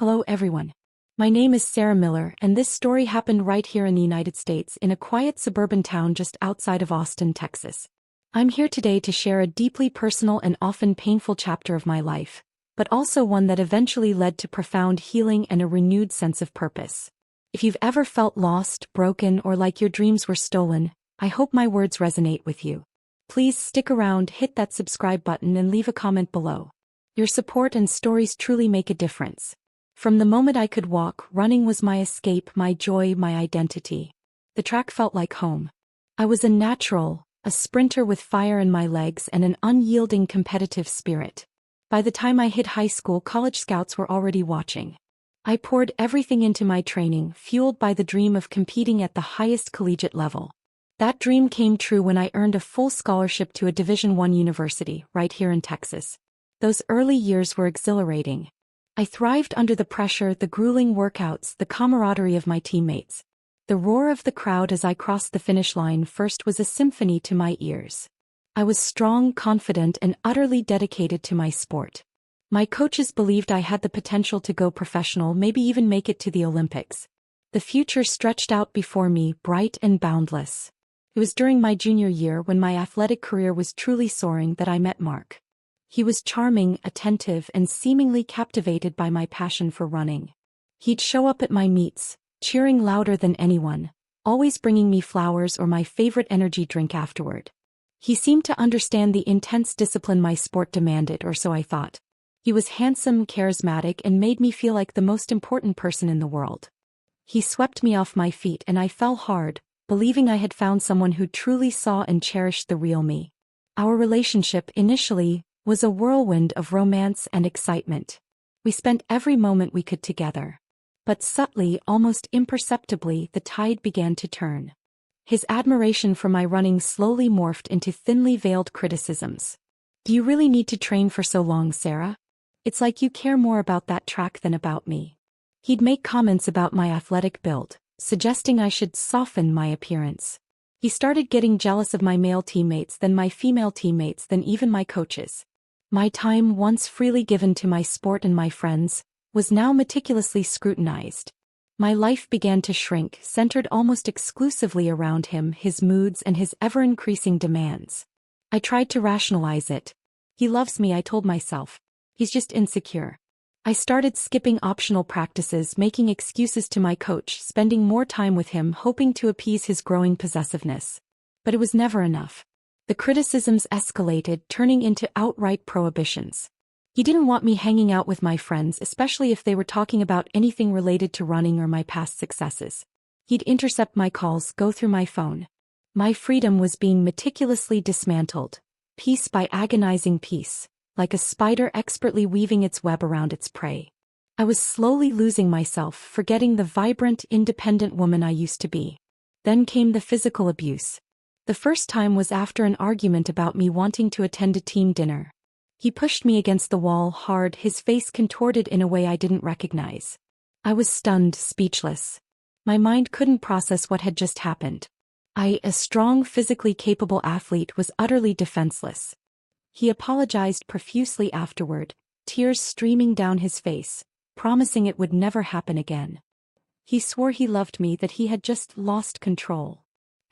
Hello everyone. My name is Sarah Miller, and this story happened right here in the United States in a quiet suburban town just outside of Austin, Texas. I'm here today to share a deeply personal and often painful chapter of my life, but also one that eventually led to profound healing and a renewed sense of purpose. If you've ever felt lost, broken, or like your dreams were stolen, I hope my words resonate with you. Please stick around, hit that subscribe button, and leave a comment below. Your support and stories truly make a difference. From the moment I could walk, running was my escape, my joy, my identity. The track felt like home. I was a natural, a sprinter with fire in my legs and an unyielding competitive spirit. By the time I hit high school, college scouts were already watching. I poured everything into my training, fueled by the dream of competing at the highest collegiate level. That dream came true when I earned a full scholarship to a Division I university, right here in Texas. Those early years were exhilarating. I thrived under the pressure, the grueling workouts, the camaraderie of my teammates. The roar of the crowd as I crossed the finish line first was a symphony to my ears. I was strong, confident, and utterly dedicated to my sport. My coaches believed I had the potential to go professional, maybe even make it to the Olympics. The future stretched out before me, bright and boundless. It was during my junior year, when my athletic career was truly soaring, that I met Mark. He was charming, attentive, and seemingly captivated by my passion for running. He'd show up at my meets, cheering louder than anyone, always bringing me flowers or my favorite energy drink afterward. He seemed to understand the intense discipline my sport demanded, or so I thought. He was handsome, charismatic, and made me feel like the most important person in the world. He swept me off my feet and I fell hard, believing I had found someone who truly saw and cherished the real me. Our relationship, initially, was a whirlwind of romance and excitement. We spent every moment we could together. But subtly, almost imperceptibly, the tide began to turn. His admiration for my running slowly morphed into thinly veiled criticisms. "Do you really need to train for so long, Sarah? It's like you care more about that track than about me." He'd make comments about my athletic build, suggesting I should soften my appearance. He started getting jealous of my male teammates, then my female teammates, then even my coaches. My time, once freely given to my sport and my friends, was now meticulously scrutinized. My life began to shrink, centered almost exclusively around him, his moods, and his ever-increasing demands. I tried to rationalize it. He loves me, I told myself. He's just insecure. I started skipping optional practices, making excuses to my coach, spending more time with him, hoping to appease his growing possessiveness. But it was never enough. The criticisms escalated, turning into outright prohibitions. He didn't want me hanging out with my friends, especially if they were talking about anything related to running or my past successes. He'd intercept my calls, go through my phone. My freedom was being meticulously dismantled, piece by agonizing piece, like a spider expertly weaving its web around its prey. I was slowly losing myself, forgetting the vibrant, independent woman I used to be. Then came the physical abuse. The first time was after an argument about me wanting to attend a team dinner. He pushed me against the wall hard, his face contorted in a way I didn't recognize. I was stunned, speechless. My mind couldn't process what had just happened. I, a strong, physically capable athlete, was utterly defenseless. He apologized profusely afterward, tears streaming down his face, promising it would never happen again. He swore he loved me, that he had just lost control.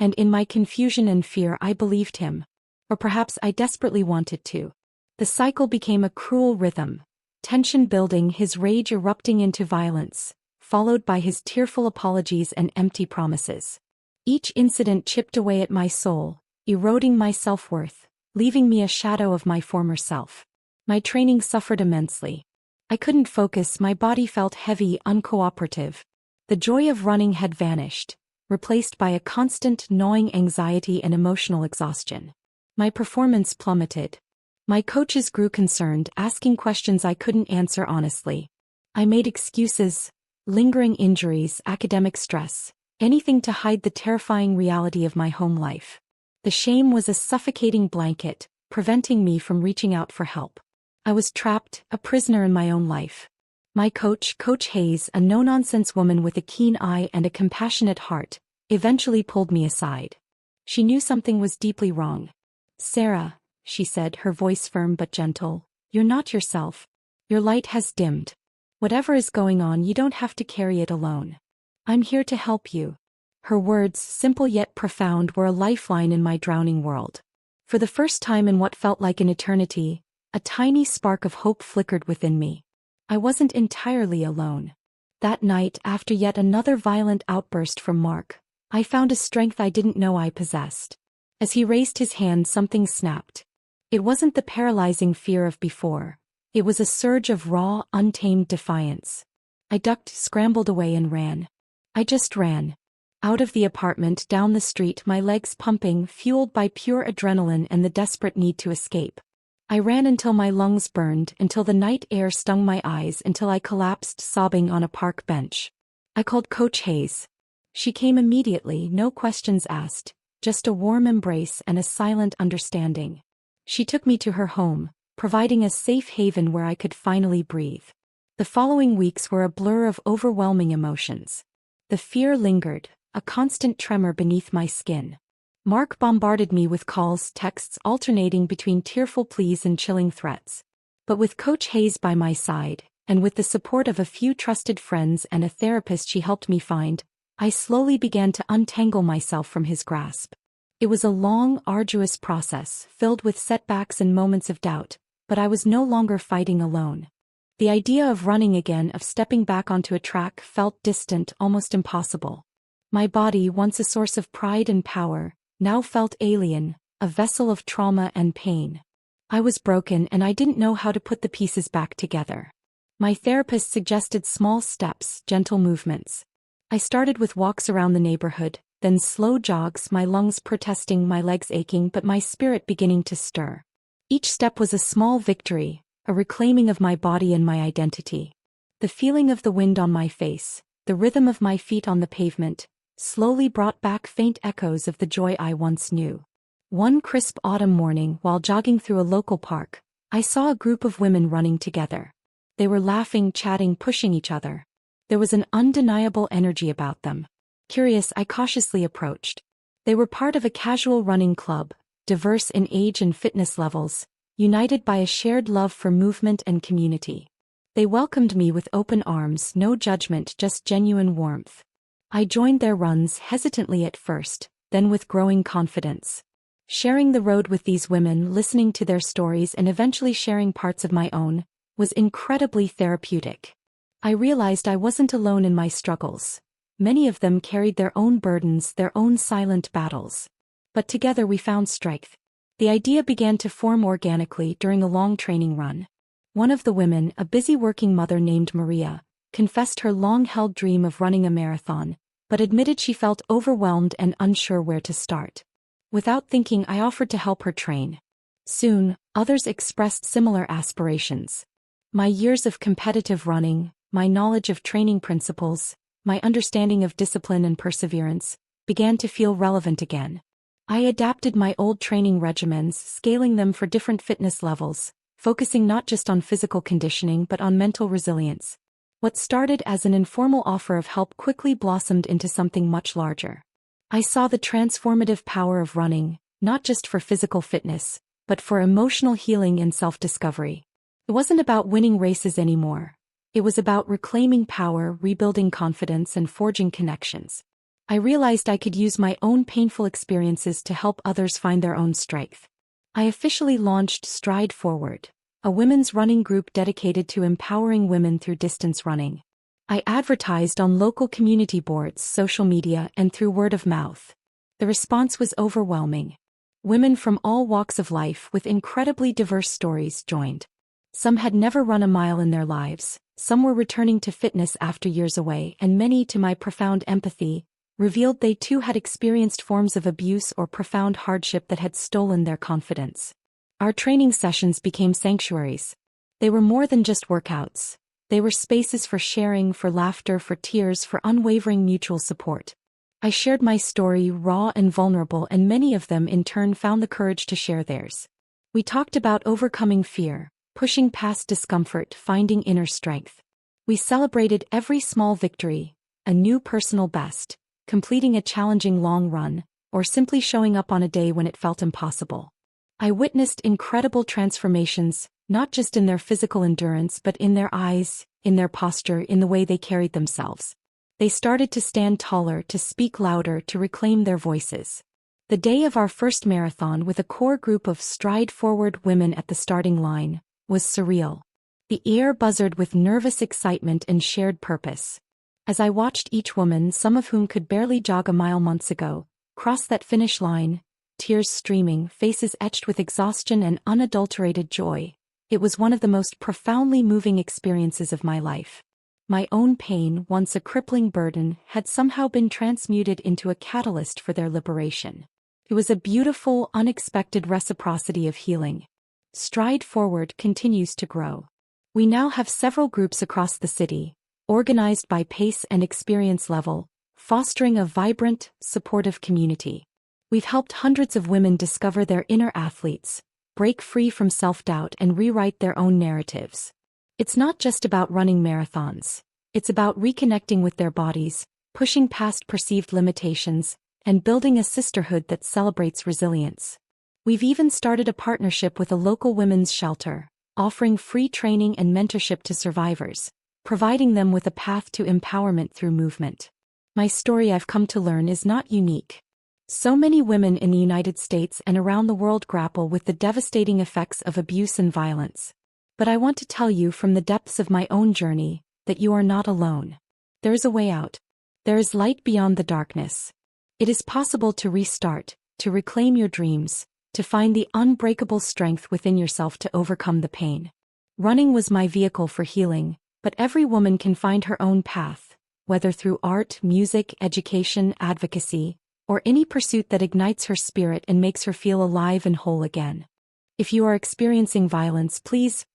And in my confusion and fear, I believed him. Or perhaps I desperately wanted to. The cycle became a cruel rhythm, tension building, his rage erupting into violence, followed by his tearful apologies and empty promises. Each incident chipped away at my soul, eroding my self-worth, leaving me a shadow of my former self. My training suffered immensely. I couldn't focus, my body felt heavy, uncooperative. The joy of running had vanished, replaced by a constant, gnawing anxiety and emotional exhaustion. My performance plummeted. My coaches grew concerned, asking questions I couldn't answer honestly. I made excuses, lingering injuries, academic stress, anything to hide the terrifying reality of my home life. The shame was a suffocating blanket, preventing me from reaching out for help. I was trapped, a prisoner in my own life. My coach, Coach Hayes, a no-nonsense woman with a keen eye and a compassionate heart, eventually pulled me aside. She knew something was deeply wrong. "Sarah," she said, her voice firm but gentle, "you're not yourself. Your light has dimmed. Whatever is going on, you don't have to carry it alone. I'm here to help you. Her words, simple yet profound, were a lifeline in my drowning world. For the first time in what felt like an eternity, a tiny spark of hope flickered within me. I wasn't entirely alone. That night, after yet another violent outburst from Mark, I found a strength I didn't know I possessed. As he raised his hand, something snapped. It wasn't the paralyzing fear of before. It was a surge of raw, untamed defiance. I ducked, scrambled away, and ran. I just ran. Out of the apartment, down the street, my legs pumping, fueled by pure adrenaline and the desperate need to escape. I ran until my lungs burned, until the night air stung my eyes, until I collapsed sobbing on a park bench. I called Coach Hayes. She came immediately, no questions asked, just a warm embrace and a silent understanding. She took me to her home, providing a safe haven where I could finally breathe. The following weeks were a blur of overwhelming emotions. The fear lingered, a constant tremor beneath my skin. Mark bombarded me with calls, texts alternating between tearful pleas and chilling threats. But with Coach Hayes by my side, and with the support of a few trusted friends and a therapist she helped me find, I slowly began to untangle myself from his grasp. It was a long, arduous process, filled with setbacks and moments of doubt, but I was no longer fighting alone. The idea of running again, of stepping back onto a track, felt distant, almost impossible. My body, once a source of pride and power, now felt alien, a vessel of trauma and pain. I was broken and I didn't know how to put the pieces back together. My therapist suggested small steps, gentle movements. I started with walks around the neighborhood, then slow jogs, my lungs protesting, my legs aching, but my spirit beginning to stir. Each step was a small victory, a reclaiming of my body and my identity. The feeling of the wind on my face, the rhythm of my feet on the pavement, slowly brought back faint echoes of the joy I once knew. One crisp autumn morning, while jogging through a local park, I saw a group of women running together. They were laughing, chatting, pushing each other. There was an undeniable energy about them. Curious, I cautiously approached. They were part of a casual running club, diverse in age and fitness levels, united by a shared love for movement and community. They welcomed me with open arms, no judgment, just genuine warmth. I joined their runs, hesitantly at first, then with growing confidence. Sharing the road with these women, listening to their stories and eventually sharing parts of my own, was incredibly therapeutic. I realized I wasn't alone in my struggles. Many of them carried their own burdens, their own silent battles. But together we found strength. The idea began to form organically during a long training run. One of the women, a busy working mother named Maria, confessed her long-held dream of running a marathon, but admitted she felt overwhelmed and unsure where to start. Without thinking, I offered to help her train. Soon, others expressed similar aspirations. My years of competitive running, my knowledge of training principles, my understanding of discipline and perseverance, began to feel relevant again. I adapted my old training regimens, scaling them for different fitness levels, focusing not just on physical conditioning but on mental resilience. What started as an informal offer of help quickly blossomed into something much larger. I saw the transformative power of running, not just for physical fitness, but for emotional healing and self-discovery. It wasn't about winning races anymore. It was about reclaiming power, rebuilding confidence, and forging connections. I realized I could use my own painful experiences to help others find their own strength. I officially launched Stride Forward, a women's running group dedicated to empowering women through distance running. I advertised on local community boards, social media, and through word of mouth. The response was overwhelming. Women from all walks of life with incredibly diverse stories joined. Some had never run a mile in their lives, some were returning to fitness after years away, and many, to my profound empathy, revealed they too had experienced forms of abuse or profound hardship that had stolen their confidence. Our training sessions became sanctuaries. They were more than just workouts. They were spaces for sharing, for laughter, for tears, for unwavering mutual support. I shared my story, raw and vulnerable, and many of them in turn found the courage to share theirs. We talked about overcoming fear, pushing past discomfort, finding inner strength. We celebrated every small victory, a new personal best, completing a challenging long run, or simply showing up on a day when it felt impossible. I witnessed incredible transformations, not just in their physical endurance but in their eyes, in their posture, in the way they carried themselves. They started to stand taller, to speak louder, to reclaim their voices. The day of our first marathon, with a core group of stride-forward women at the starting line, was surreal. The air buzzed with nervous excitement and shared purpose. As I watched each woman, some of whom could barely jog a mile months ago, cross that finish line, tears streaming, faces etched with exhaustion and unadulterated joy, it was one of the most profoundly moving experiences of my life. My own pain, once a crippling burden, had somehow been transmuted into a catalyst for their liberation. It was a beautiful, unexpected reciprocity of healing. Stride Forward continues to grow. We now have several groups across the city, organized by pace and experience level, fostering a vibrant, supportive community. We've helped hundreds of women discover their inner athletes, break free from self-doubt and rewrite their own narratives. It's not just about running marathons. It's about reconnecting with their bodies, pushing past perceived limitations, and building a sisterhood that celebrates resilience. We've even started a partnership with a local women's shelter, offering free training and mentorship to survivors, providing them with a path to empowerment through movement. My story, I've come to learn, is not unique. So many women in the United States and around the world grapple with the devastating effects of abuse and violence. But I want to tell you from the depths of my own journey that you are not alone. There is a way out. There is light beyond the darkness. It is possible to restart, to reclaim your dreams, to find the unbreakable strength within yourself to overcome the pain. Running was my vehicle for healing, but every woman can find her own path, whether through art, music, education, advocacy, or any pursuit that ignites her spirit and makes her feel alive and whole again. If you are experiencing violence, please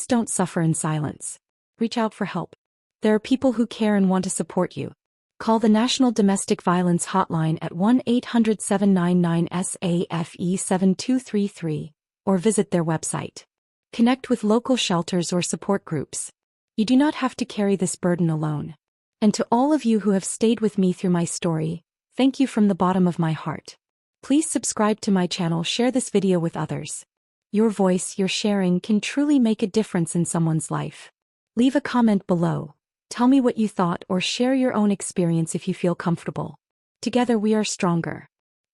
don't suffer in silence. Reach out for help. There are people who care and want to support you. Call the National Domestic Violence Hotline at 1-800-799-SAFE-7233, or visit their website. Connect with local shelters or support groups. You do not have to carry this burden alone. And to all of you who have stayed with me through my story, thank you from the bottom of my heart. Please subscribe to my channel, share this video with others. Your voice, your sharing can truly make a difference in someone's life. Leave a comment below. Tell me what you thought or share your own experience if you feel comfortable. Together we are stronger.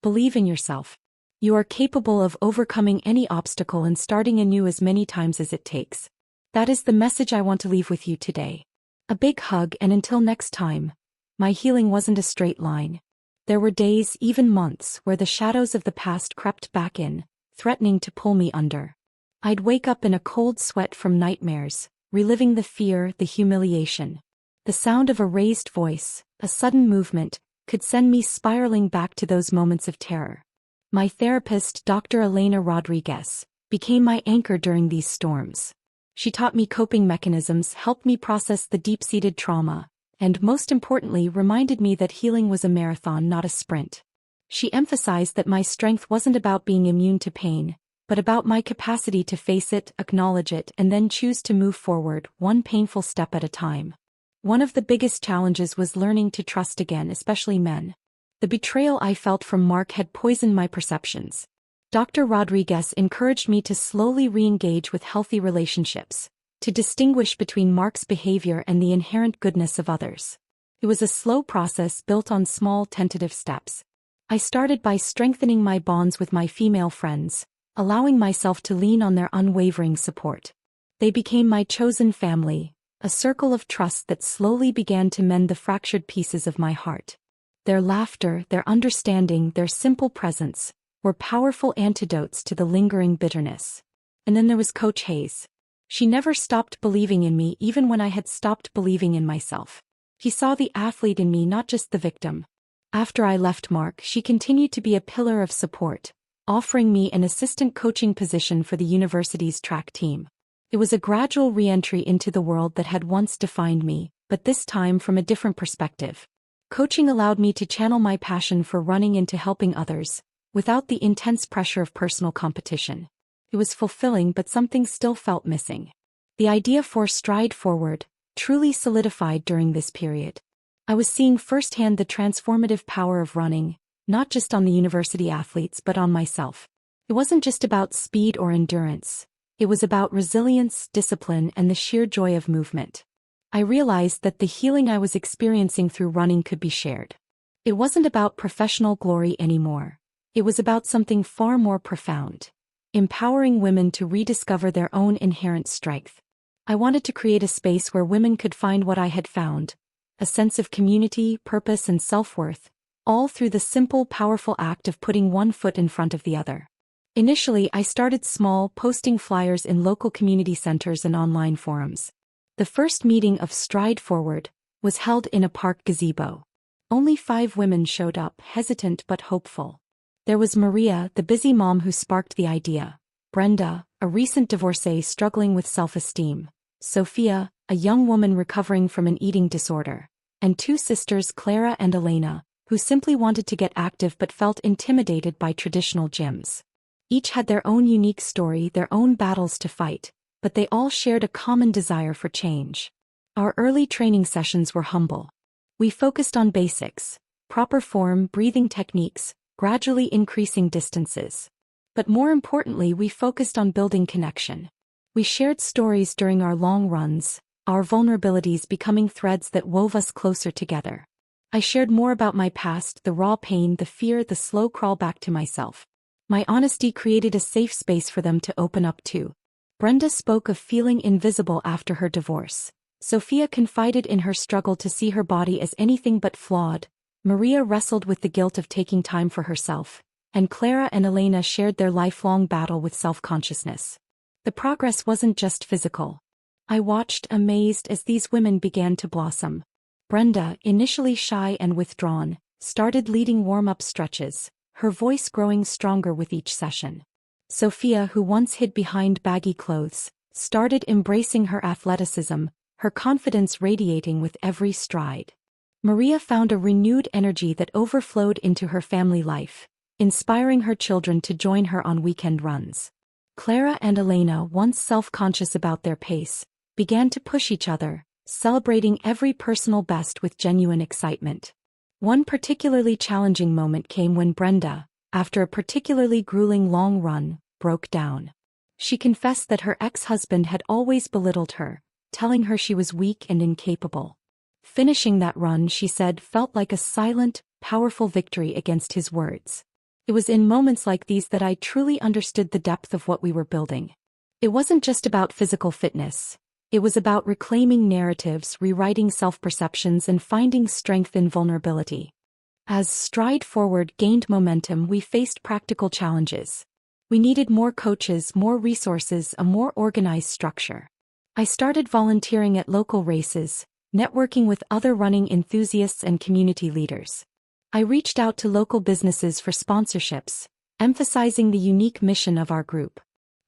Believe in yourself. You are capable of overcoming any obstacle and starting anew as many times as it takes. That is the message I want to leave with you today. A big hug, and until next time, my healing wasn't a straight line. There were days, even months, where the shadows of the past crept back in, threatening to pull me under. I'd wake up in a cold sweat from nightmares, reliving the fear, the humiliation. The sound of a raised voice, a sudden movement, could send me spiraling back to those moments of terror. My therapist, Dr. Elena Rodriguez, became my anchor during these storms. She taught me coping mechanisms, helped me process the deep-seated trauma, and most importantly, reminded me that healing was a marathon, not a sprint. She emphasized that my strength wasn't about being immune to pain, but about my capacity to face it, acknowledge it, and then choose to move forward, one painful step at a time. One of the biggest challenges was learning to trust again, especially men. The betrayal I felt from Mark had poisoned my perceptions. Dr. Rodriguez encouraged me to slowly re-engage with healthy relationships, to distinguish between Mark's behavior and the inherent goodness of others. It was a slow process built on small, tentative steps. I started by strengthening my bonds with my female friends, allowing myself to lean on their unwavering support. They became my chosen family, a circle of trust that slowly began to mend the fractured pieces of my heart. Their laughter, their understanding, their simple presence were powerful antidotes to the lingering bitterness. And then there was Coach Hayes. She never stopped believing in me even when I had stopped believing in myself. He saw the athlete in me, not just the victim. After I left Mark, she continued to be a pillar of support, offering me an assistant coaching position for the university's track team. It was a gradual re-entry into the world that had once defined me, but this time from a different perspective. Coaching allowed me to channel my passion for running into helping others, without the intense pressure of personal competition. It was fulfilling, but something still felt missing. The idea for Stride Forward truly solidified during this period. I was seeing firsthand the transformative power of running, not just on the university athletes but on myself. It wasn't just about speed or endurance. It was about resilience, discipline, and the sheer joy of movement. I realized that the healing I was experiencing through running could be shared. It wasn't about professional glory anymore. It was about something far more profound: empowering women to rediscover their own inherent strength. I wanted to create a space where women could find what I had found: a sense of community, purpose, and self-worth, all through the simple, powerful act of putting one foot in front of the other. Initially, I started small, posting flyers in local community centers and online forums. The first meeting of Stride Forward was held in a park gazebo. Only 5 women showed up, hesitant but hopeful. There was Maria, the busy mom who sparked the idea; Brenda, a recent divorcee struggling with self-esteem; Sophia, a young woman recovering from an eating disorder; and 2 sisters, Clara and Elena, who simply wanted to get active but felt intimidated by traditional gyms. Each had their own unique story, their own battles to fight, but they all shared a common desire for change. Our early training sessions were humble. We focused on basics: proper form, breathing techniques, gradually increasing distances. But more importantly, we focused on building connection. We shared stories during our long runs, our vulnerabilities becoming threads that wove us closer together. I shared more about my past, the raw pain, the fear, the slow crawl back to myself. My honesty created a safe space for them to open up to. Brenda spoke of feeling invisible after her divorce. Sophia confided in her struggle to see her body as anything but flawed. Maria wrestled with the guilt of taking time for herself, and Clara and Elena shared their lifelong battle with self-consciousness. The progress wasn't just physical. I watched, amazed, as these women began to blossom. Brenda, initially shy and withdrawn, started leading warm-up stretches, her voice growing stronger with each session. Sophia, who once hid behind baggy clothes, started embracing her athleticism, her confidence radiating with every stride. Maria found a renewed energy that overflowed into her family life, inspiring her children to join her on weekend runs. Clara and Elena, once self-conscious about their pace, began to push each other, celebrating every personal best with genuine excitement. One particularly challenging moment came when Brenda, after a particularly grueling long run, broke down. She confessed that her ex-husband had always belittled her, telling her she was weak and incapable. Finishing that run, she said, felt like a silent, powerful victory against his words. It was in moments like these that I truly understood the depth of what we were building. It wasn't just about physical fitness. It was about reclaiming narratives, rewriting self-perceptions, and finding strength in vulnerability. As Stride Forward gained momentum, we faced practical challenges. We needed more coaches, more resources, a more organized structure. I started volunteering at local races, networking with other running enthusiasts and community leaders. I reached out to local businesses for sponsorships, emphasizing the unique mission of our group.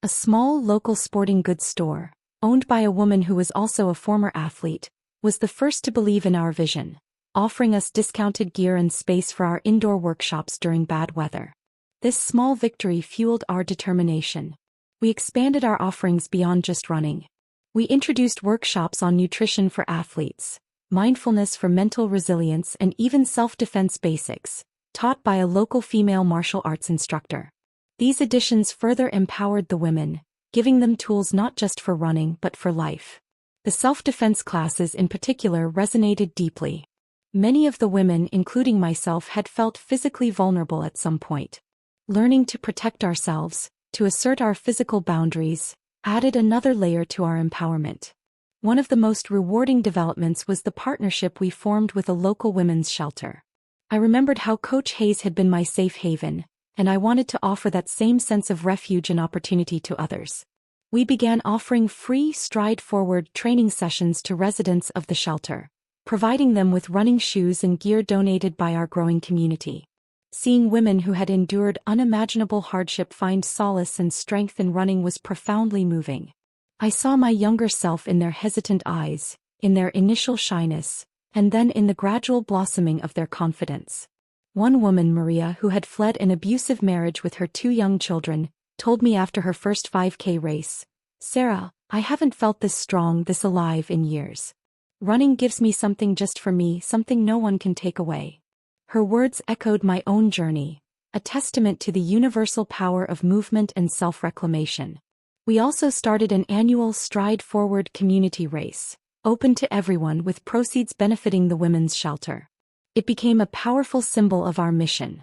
A small local sporting goods store, owned by a woman who was also a former athlete, was the first to believe in our vision, offering us discounted gear and space for our indoor workshops during bad weather. This small victory fueled our determination. We expanded our offerings beyond just running. We introduced workshops on nutrition for athletes, mindfulness for mental resilience, and even self-defense basics, taught by a local female martial arts instructor. These additions further empowered the women, giving them tools not just for running but for life. The self-defense classes in particular resonated deeply. Many of the women, including myself, had felt physically vulnerable at some point. Learning to protect ourselves, to assert our physical boundaries, added another layer to our empowerment. One of the most rewarding developments was the partnership we formed with a local women's shelter. I remembered how Coach Hayes had been my safe haven, and I wanted to offer that same sense of refuge and opportunity to others. We began offering free Stride Forward training sessions to residents of the shelter, providing them with running shoes and gear donated by our growing community. Seeing women who had endured unimaginable hardship find solace and strength in running was profoundly moving. I saw my younger self in their hesitant eyes, in their initial shyness, and then in the gradual blossoming of their confidence. One woman, Maria, who had fled an abusive marriage with her 2 young children, told me after her first 5K race, "Sarah, I haven't felt this strong, this alive in years. Running gives me something just for me, something no one can take away." Her words echoed my own journey, a testament to the universal power of movement and self-reclamation. We also started an annual Stride Forward community race, open to everyone with proceeds benefiting the women's shelter. It became a powerful symbol of our mission,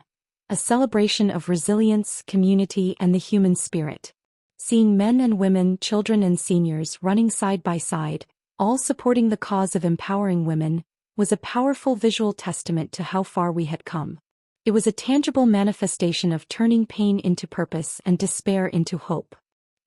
a celebration of resilience, community, and the human spirit. Seeing men and women, children and seniors running side by side, all supporting the cause of empowering women, was a powerful visual testament to how far we had come. It was a tangible manifestation of turning pain into purpose and despair into hope.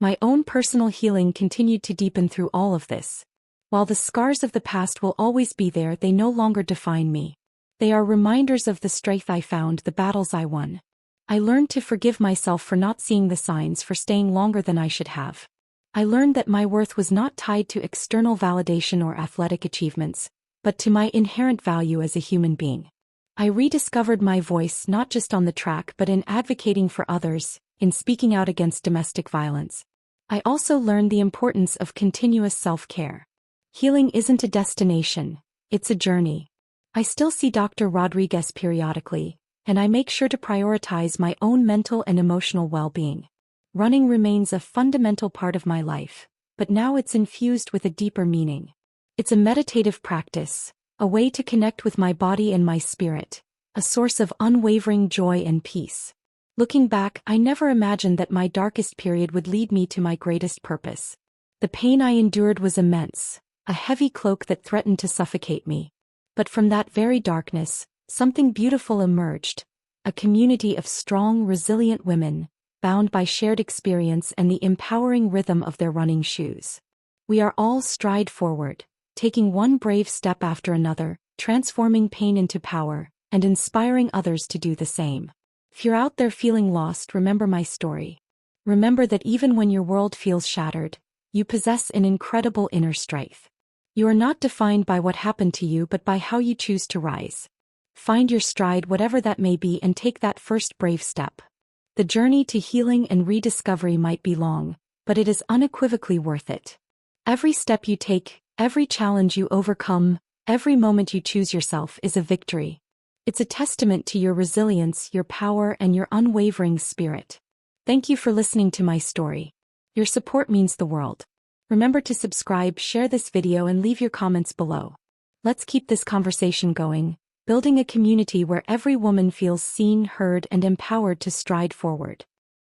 My own personal healing continued to deepen through all of this. While the scars of the past will always be there, they no longer define me. They are reminders of the strength I found, the battles I won. I learned to forgive myself for not seeing the signs, for staying longer than I should have. I learned that my worth was not tied to external validation or athletic achievements, but to my inherent value as a human being. I rediscovered my voice not just on the track but in advocating for others, in speaking out against domestic violence. I also learned the importance of continuous self-care. Healing isn't a destination, it's a journey. I still see Dr. Rodriguez periodically, and I make sure to prioritize my own mental and emotional well-being. Running remains a fundamental part of my life, but now it's infused with a deeper meaning. It's a meditative practice, a way to connect with my body and my spirit, a source of unwavering joy and peace. Looking back, I never imagined that my darkest period would lead me to my greatest purpose. The pain I endured was immense, a heavy cloak that threatened to suffocate me. But from that very darkness, something beautiful emerged, a community of strong, resilient women, bound by shared experience and the empowering rhythm of their running shoes. We are all stride forward, taking one brave step after another, transforming pain into power, and inspiring others to do the same. If you're out there feeling lost, remember my story. Remember that even when your world feels shattered, you possess an incredible inner strength. You are not defined by what happened to you but by how you choose to rise. Find your stride, whatever that may be, and take that first brave step. The journey to healing and rediscovery might be long, but it is unequivocally worth it. Every step you take, every challenge you overcome, every moment you choose yourself is a victory. It's a testament to your resilience, your power, and your unwavering spirit. Thank you for listening to my story. Your support means the world. Remember to subscribe, share this video, and leave your comments below. Let's keep this conversation going, building a community where every woman feels seen, heard, and empowered to stride forward.